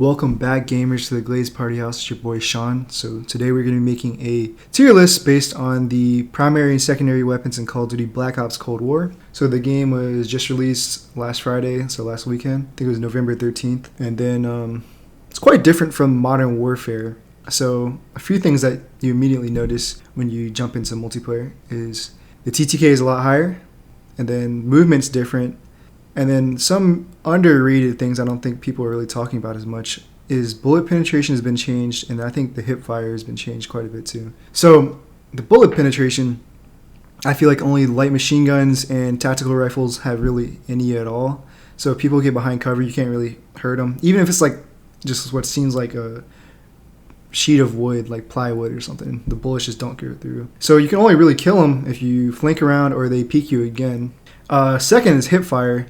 Welcome back, gamers, to the Glazed Party House. It's your boy Sean. So today we're going to be making a tier list based on the primary and secondary weapons in Call of Duty Black Ops Cold War. So the game was just released last Friday, so last weekend. I think it was November 13th. And then it's quite different from Modern Warfare. So a few things that you immediately notice when you jump into multiplayer is the TTK is a lot higher, and then movement's different. And then some underrated things I don't think people are really talking about as much is bullet penetration has been changed, and I think the hip fire has been changed quite a bit too. So the bullet penetration, I feel like only light machine guns and tactical rifles have really any at all. So if people get behind cover, you can't really hurt them. Even if it's like just what seems like a sheet of wood, like plywood or something, the bullets just don't go through. So you can only really kill them if you flank around or they peek you again. Second is hip fire.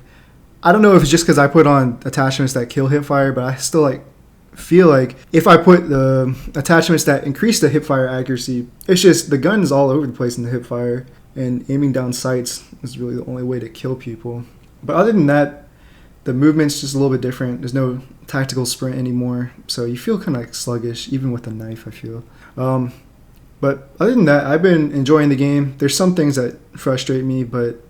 I don't know if it's just because I put on attachments that kill hipfire, but I still feel like if I put the attachments that increase the hipfire accuracy, it's just the gun's all over the place in the hipfire, and aiming down sights is really the only way to kill people. But other than that, the movement's just a little bit different. There's no tactical sprint anymore, so you feel kind of like sluggish, even with a knife, I feel. But other than that, I've been enjoying the game. There's some things that frustrate me, but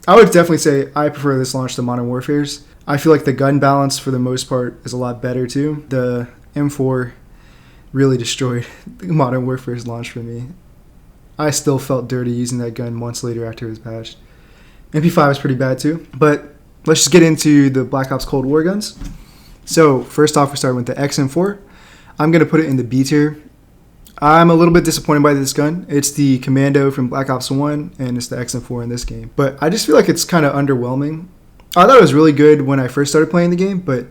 I would definitely say I prefer this launch to Modern Warfare's. I feel like the gun balance for the most part is a lot better too. The M4 really destroyed the Modern Warfare's launch for me. I still felt dirty using that gun months later after it was patched. MP5 is pretty bad too. But let's just get into the Black Ops Cold War guns. So first off, we're starting with the XM4. I'm going to put it in the B tier. I'm a little bit disappointed by this gun. It's the Commando from Black Ops 1, and it's the XM4 in this game. But I just feel like it's kind of underwhelming. I thought it was really good when I first started playing the game, but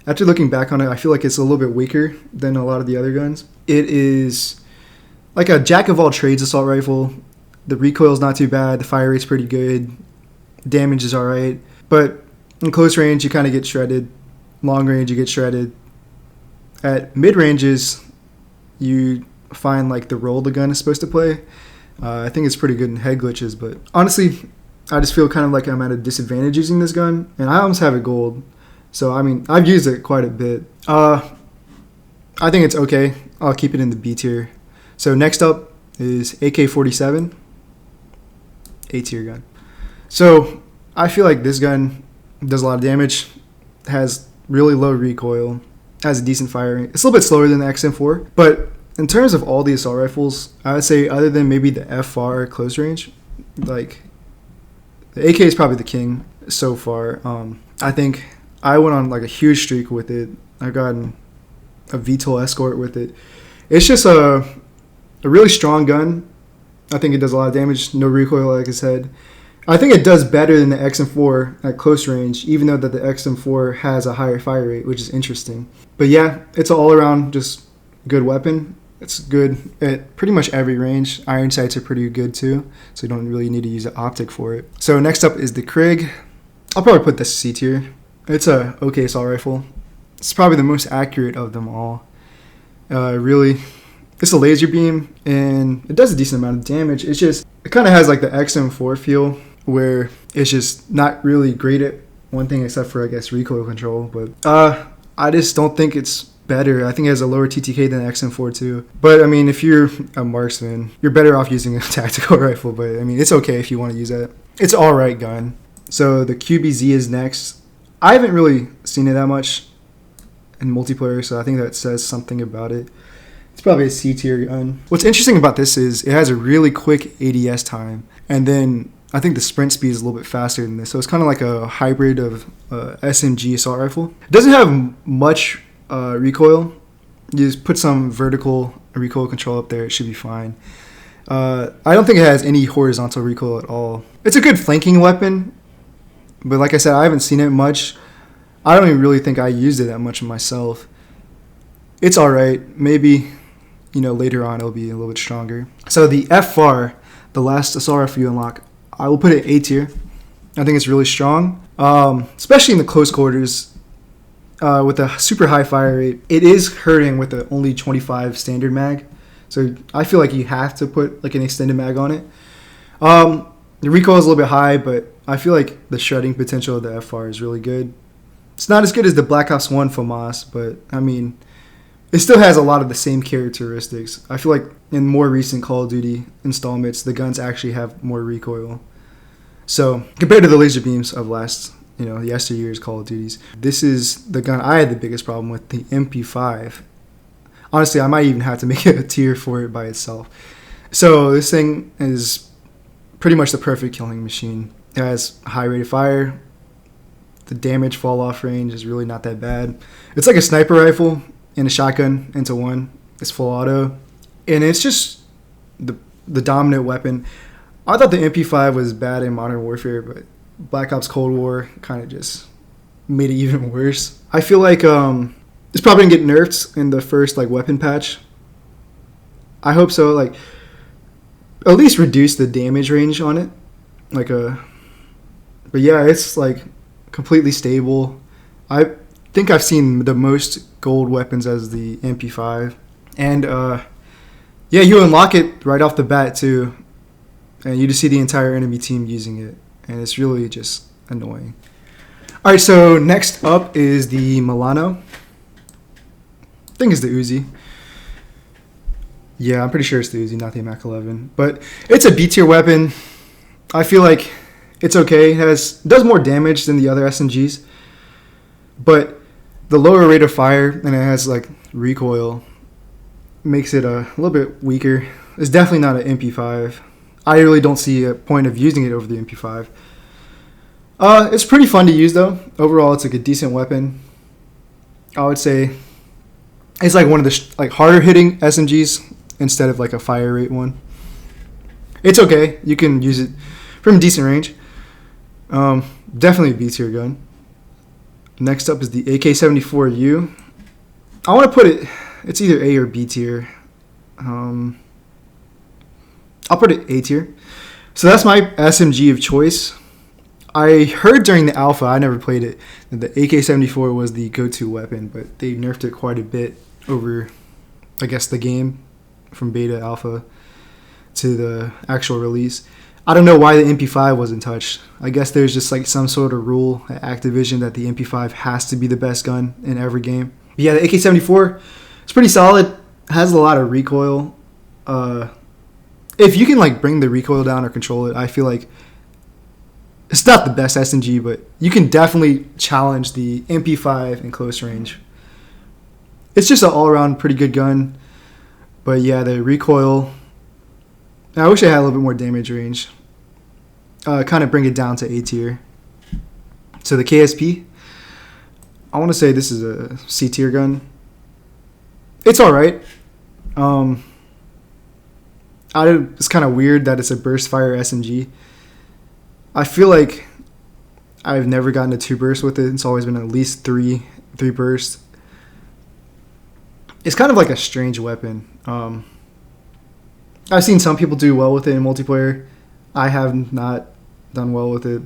after looking back on it, I feel like it's a little bit weaker than a lot of the other guns. It is like a jack-of-all-trades assault rifle. The recoil's not too bad. The fire rate's pretty good. Damage is alright. But in close range, you kind of get shredded. Long range, you get shredded. At mid-ranges, you find like the role the gun is supposed to play. I think it's pretty good in head glitches, but honestly, I just feel kind of like I'm at a disadvantage using this gun, and I almost have it gold. So I mean, I've used it quite a bit. I think it's okay. I'll keep it in the B tier. So next up is AK-47, A tier gun. So I feel like this gun does a lot of damage, has really low recoil, has a decent fire rate. It's a little bit slower than the XM4, but in terms of all the assault rifles, I would say other than maybe the FR close range, like the AK is probably the king so far. I think I went on like a huge streak with it. I've gotten a VTOL escort with it. It's just a really strong gun. I think it does a lot of damage, no recoil like I said. I think it does better than the XM4 at close range, even though that the XM4 has a higher fire rate, which is interesting. But yeah, it's an all-around just good weapon. It's good at pretty much every range. Iron sights are pretty good too, so you don't really need to use an optic for it. So next up is the Krig. I'll probably put this C tier. It's a okay assault rifle. It's probably the most accurate of them all. Really, it's a laser beam, and it does a decent amount of damage. It's just, it kind of has like the XM4 feel, where it's just not really great at one thing except for, I guess, recoil control. But I just don't think it's better. I think it has a lower TTK than the XM4 too. But I mean, if you're a marksman, you're better off using a tactical rifle. But I mean, it's okay if you want to use that. It's all right gun. So the QBZ is next. I haven't really seen it that much in multiplayer, so I think that says something about it. It's probably a C tier gun. What's interesting about this is it has a really quick ADS time, and then I think the sprint speed is a little bit faster than this. So it's kind of like a hybrid of SMG assault rifle. It doesn't have much recoil. You just put some vertical recoil control up there, it should be fine. I don't think it has any horizontal recoil at all. It's a good flanking weapon, but like I said, I haven't seen it much. I don't even really think I used it that much myself. It's alright. Maybe, later on it'll be a little bit stronger. So the FR, the last assault rifle you unlock, I will put it A tier. I think it's really strong, especially in the close quarters. With a super high fire rate, it is hurting with the only 25 standard mag. So I feel like you have to put like an extended mag on it. The recoil is a little bit high, but I feel like the shredding potential of the FR is really good. It's not as good as the Black Ops 1 FAMAS, but I mean, it still has a lot of the same characteristics. I feel like in more recent Call of Duty installments, the guns actually have more recoil. So compared to the laser beams of yesteryear's Call of Duties, this is the gun I had the biggest problem with, the MP5. Honestly, I might even have to make a tier for it by itself. So this thing is pretty much the perfect killing machine. It has high rate of fire. The damage fall off range is really not that bad. It's like a sniper rifle and a shotgun into one. It's full auto, and it's just the dominant weapon. I thought the MP5 was bad in Modern Warfare, but Black Ops Cold War kind of just made it even worse. I feel like it's probably gonna get nerfed in the first weapon patch. I hope so. Like, at least reduce the damage range on it. But yeah, it's completely stable. I think I've seen the most gold weapons as the MP5, and yeah, you unlock it right off the bat too, and you just see the entire enemy team using it, and it's really just annoying. All right, so next up is the Milano. I think it's the Uzi. Yeah, I'm pretty sure it's the Uzi, not the Mac 11. But it's a B tier weapon. I feel like it's okay. It does more damage than the other SMGs, but the lower rate of fire and it has recoil makes it a little bit weaker. It's definitely not an MP5. I really don't see a point of using it over the MP5. It's pretty fun to use though. Overall, it's a decent weapon. I would say it's one of the harder hitting SMGs instead of a fire rate one. It's okay. You can use it from decent range. Definitely a B tier gun. Next up is the AK-74U. I want to put it's either A or B tier. I'll put it A tier. So that's my SMG of choice. I heard during the alpha, I never played it, that the AK-74 was the go-to weapon, but they nerfed it quite a bit over, I guess, the game from beta alpha to the actual release. I don't know why the MP5 wasn't touched. I guess there's just some sort of rule at Activision that the MP5 has to be the best gun in every game. But yeah, the AK-74 is pretty solid. Has a lot of recoil. If you can bring the recoil down or control it, I feel like it's not the best SMG, but you can definitely challenge the MP5 in close range. It's just an all-around pretty good gun. But yeah, the recoil, I wish I had a little bit more damage range. Kind of bring it down to A tier. So the KSP, I want to say this is a C tier gun. It's alright. It's kind of weird that it's a burst fire SMG. I feel like I've never gotten a 2 burst with it. It's always been at least 3 bursts. It's kind of a strange weapon. I've seen some people do well with it in multiplayer. I have not done well with it.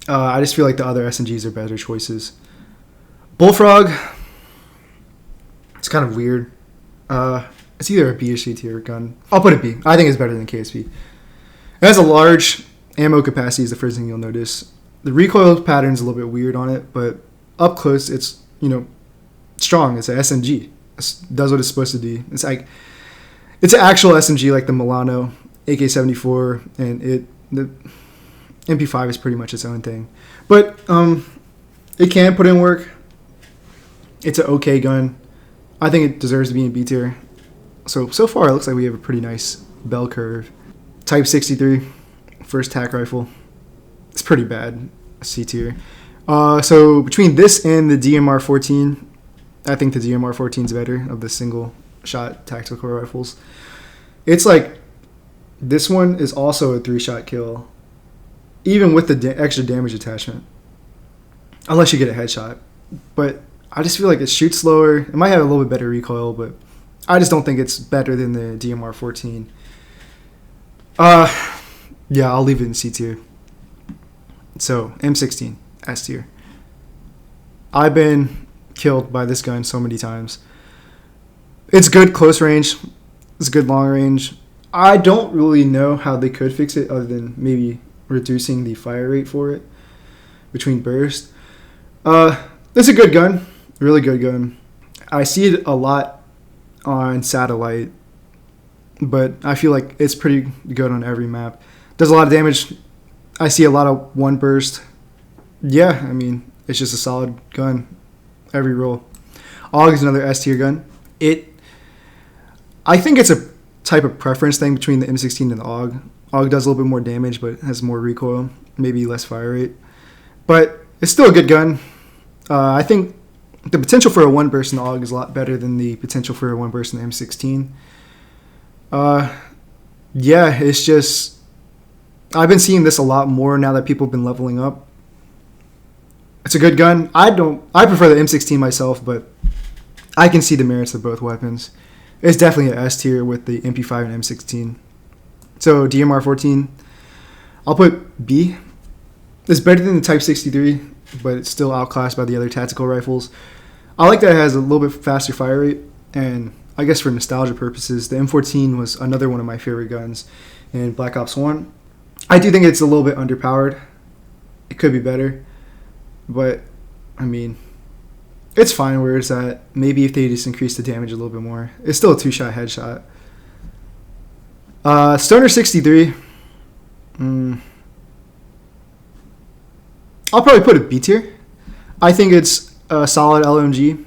I just feel like the other SMGs are better choices. Bullfrog, it's kind of weird. It's either a B or C tier gun. I'll put it B. I think it's better than KSP. It has a large ammo capacity is the first thing you'll notice. The recoil pattern's a little bit weird on it, but up close it's strong. It's an SMG. It does what it's supposed to do. It's an actual SMG like the Milano, AK-74, and the MP5 is pretty much its own thing. But it can put in work. It's an okay gun. I think it deserves to be in B tier. So far it looks like we have a pretty nice bell curve. Type 63, first tac rifle. It's pretty bad. C tier. So between this and the DMR-14, I think the DMR-14 is better of the single shot tactical rifles. It's this one is also a 3-shot kill, even with the extra damage attachment, unless you get a headshot. But I just feel like it shoots slower. It might have a little bit better recoil, but I just don't think it's better than the DMR-14. Yeah, I'll leave it in C tier. So M16, S tier. I've been killed by this gun so many times. It's good close range. It's good long range. I don't really know how they could fix it other than maybe reducing the fire rate for it between bursts. It's a good gun, really good gun. I see it a lot on satellite, but I feel like it's pretty good on every map. Does a lot of damage. I see a lot of one burst. Yeah, I mean, it's just a solid gun every roll. AUG is another S tier gun. I think it's a type of preference thing between the M16 and the AUG. AUG does a little bit more damage, but has more recoil, maybe less fire rate. But it's still a good gun. I think the potential for a one burst in the AUG is a lot better than the potential for a one burst in the M16. Yeah, it's just I've been seeing this a lot more now that people have been leveling up. It's a good gun. I prefer the M16 myself, but I can see the merits of both weapons. It's definitely an S tier with the MP5 and M16. So DMR 14, I'll put B. It's better than the Type 63, but it's still outclassed by the other tactical rifles. I like that it has a little bit faster fire rate, and I guess for nostalgia purposes, the M14 was another one of my favorite guns in Black Ops 1. I do think it's a little bit underpowered. It could be better, but I mean, it's fine where it's at. Maybe if they just increase the damage a little bit more. It's still a 2-shot headshot. Stoner 63. I'll probably put it B tier. I think it's a solid LMG.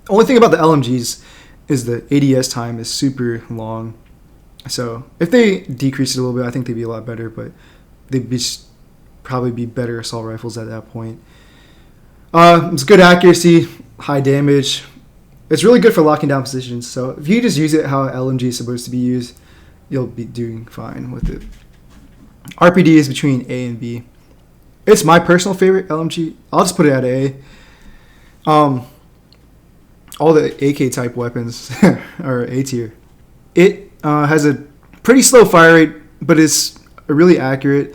Only thing about the LMGs is the ADS time is super long. So if they decrease it a little bit, I think they'd be a lot better, but they'd probably be better assault rifles at that point. It's good accuracy, high damage. It's really good for locking down positions. So if you just use it how LMG is supposed to be used, you'll be doing fine with it. RPD is between A and B. It's my personal favorite LMG. I'll just put it at A. All the AK type weapons are A tier. It has a pretty slow fire rate, but it's really accurate.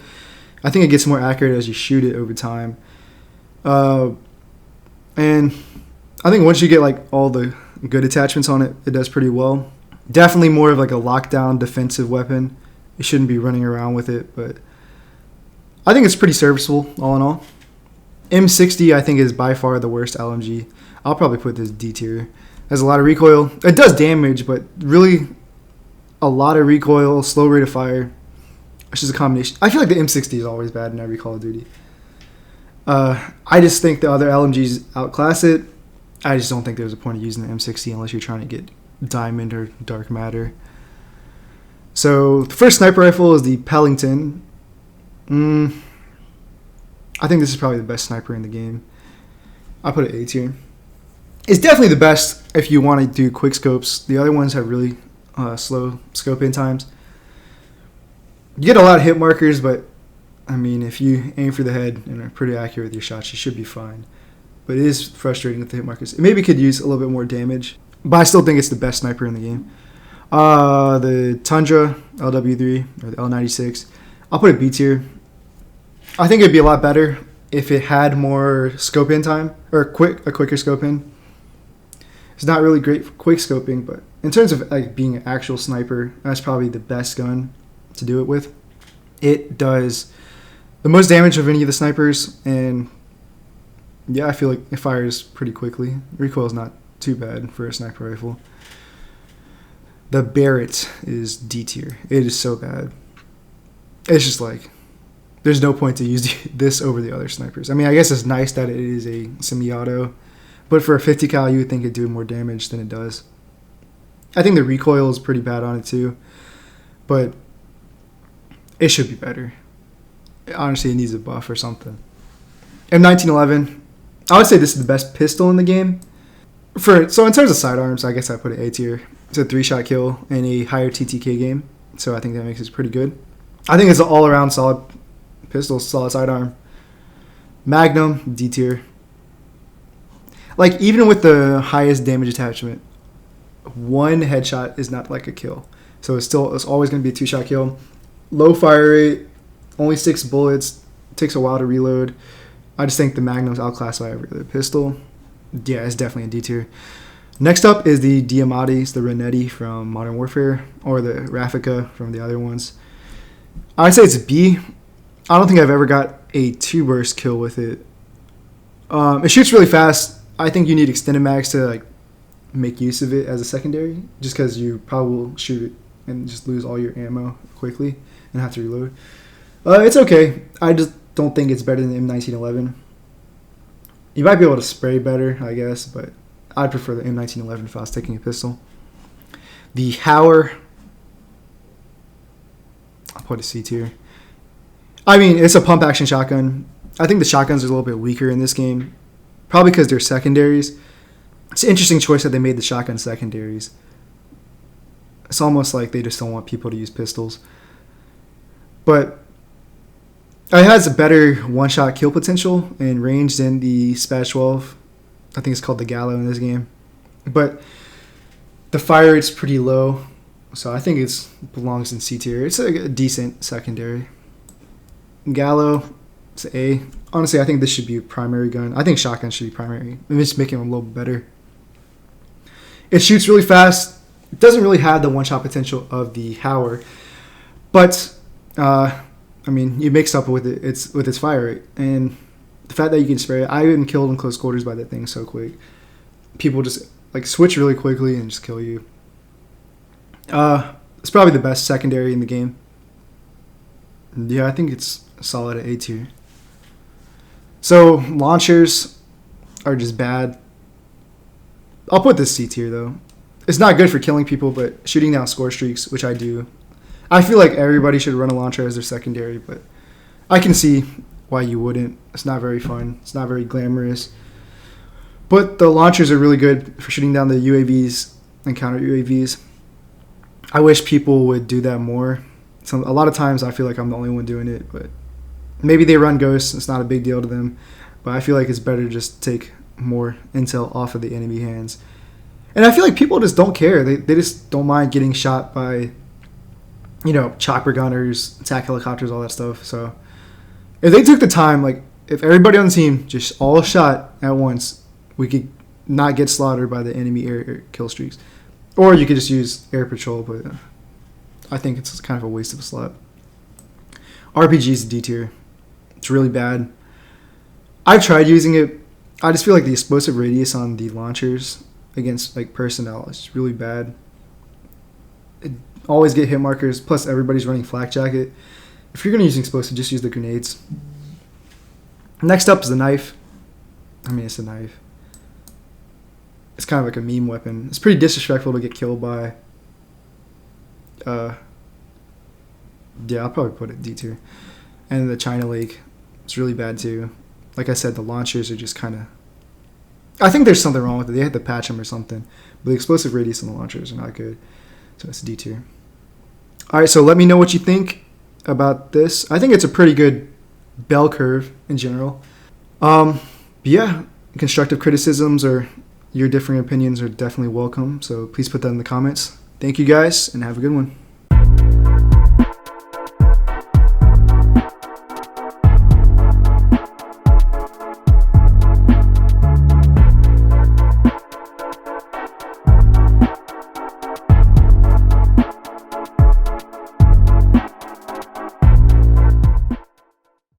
I think it gets more accurate as you shoot it over time. And I think once you get like all the good attachments on it, it does pretty well. Definitely more of like a lockdown defensive weapon. You shouldn't be running around with it, but I think it's pretty serviceable all in all. M60 I think is by far the worst LMG. I'll probably put this D tier. It has a lot of recoil. It does damage, but really a lot of recoil, slow rate of fire. It's just a combination. I feel like the M60 is always bad in every Call of Duty. I just think the other LMGs outclass it. I just don't think there's a point of using the M60 unless you're trying to get diamond or dark matter. So the first sniper rifle is the Pellington. I think this is probably the best sniper in the game. I'll put it A tier. It's definitely the best if you want to do quick scopes. The other ones have really slow scope in times. You get a lot of hit markers, but I mean, if you aim for the head and are pretty accurate with your shots, you should be fine. But it is frustrating with the hit markers. It maybe could use a little bit more damage, but I still think it's the best sniper in the game. The Tundra Lw3 or the L96, I'll put it B tier. I think it'd be a lot better if it had more scope in time or a quicker scope in. It's not really great for quick scoping, but in terms of like being an actual sniper, that's probably the best gun to do it with. It does the most damage of any of the snipers, and yeah, I feel like it fires pretty quickly. Recoil is not too bad for a sniper rifle. The Barrett is D tier. It is so bad. It's just like there's no point to use this over the other snipers. I mean, I guess it's nice that it is a semi-auto, but for a 50 cal, you would think it'd do more damage than it does. I think the recoil is pretty bad on it too, but it should be better. Honestly, it needs a buff or something. M1911, I would say this is the best pistol in the game. So in terms of sidearms, I guess I put it A tier. It's a 3-shot kill in a higher TTK game, so I think that makes it pretty good. I think it's an all-around solid pistol, solid sidearm. Magnum, D tier. Like, even with the highest damage attachment, one headshot is not like a kill. So it's always going to be a 2-shot kill. Low fire rate, only 6 bullets, takes a while to reload. I just think the Magnum's outclassed by every other pistol. Yeah, it's definitely a D tier. Next up is the Diamaddis, the Renetti from Modern Warfare, or the Raffica from the other ones. I'd say it's a B. I don't think I've ever got a 2-burst kill with it. It shoots really fast. I think you need extended mags to like make use of it as a secondary, just because you probably will shoot it and just lose all your ammo quickly and have to reload. It's okay. I just don't think it's better than the M1911. You might be able to spray better, I guess, but I'd prefer the M1911 if I was taking a pistol. The Hauer, I'll put a C tier. I mean, it's a pump action shotgun. I think the shotguns are a little bit weaker in this game, probably because they're secondaries. It's an interesting choice that they made the shotgun secondaries. It's almost like they just don't want people to use pistols. But it has a better one-shot kill potential and range than the Spaz 12. I think it's called the Gallo in this game. But the fire rate's pretty low, so I think it belongs in C tier. It's a decent secondary. Gallo, it's an A. Honestly, I think this should be a primary gun. I think shotgun should be primary. I'm just making them a little better. It shoots really fast. It doesn't really have the one-shot potential of the Hauer, but I mean, you mix up with it. It's with its fire rate and the fact that you can spray it. I even killed in close quarters by that thing so quick. People just like switch really quickly and just kill you. It's probably the best secondary in the game. Yeah, I think it's solid at A tier. So launchers are just bad. I'll put this C tier though. It's not good for killing people, but shooting down score streaks, which I do. I feel like everybody should run a launcher as their secondary, but I can see why you wouldn't. It's not very fun. It's not very glamorous. But the launchers are really good for shooting down the UAVs and counter UAVs. I wish people would do that more. A lot of times I feel like I'm the only one doing it, but maybe they run ghosts. It's not a big deal to them. But I feel like it's better to just take more intel off of the enemy hands. And I feel like people just don't care. They just don't mind getting shot by, you know, chopper gunners, attack helicopters, all that stuff. So if they took the time, like if everybody on the team just all shot at once, we could not get slaughtered by the enemy air kill streaks. Or you could just use air patrol, but I think it's kind of a waste of a slot. RPG is D tier. It's really bad. I've tried using it. I just feel like the explosive radius on the launchers against like personnel is really bad. It always get hit markers, plus everybody's running flak jacket. If you're going to use explosive, just use the grenades. Next up is the knife. I mean, it's a knife. It's kind of like a meme weapon. It's pretty disrespectful to get killed by. Yeah, I'll probably put it D tier. And the China Lake, it's really bad too. Like I said, the launchers are just kind of... I think there's something wrong with it. They had to patch them or something. But the explosive radius on the launchers are not good. So it's D tier. All right, so let me know what you think about this. I think it's a pretty good bell curve in general. Yeah, constructive criticisms or your differing opinions are definitely welcome. So please put that in the comments. Thank you guys, and have a good one.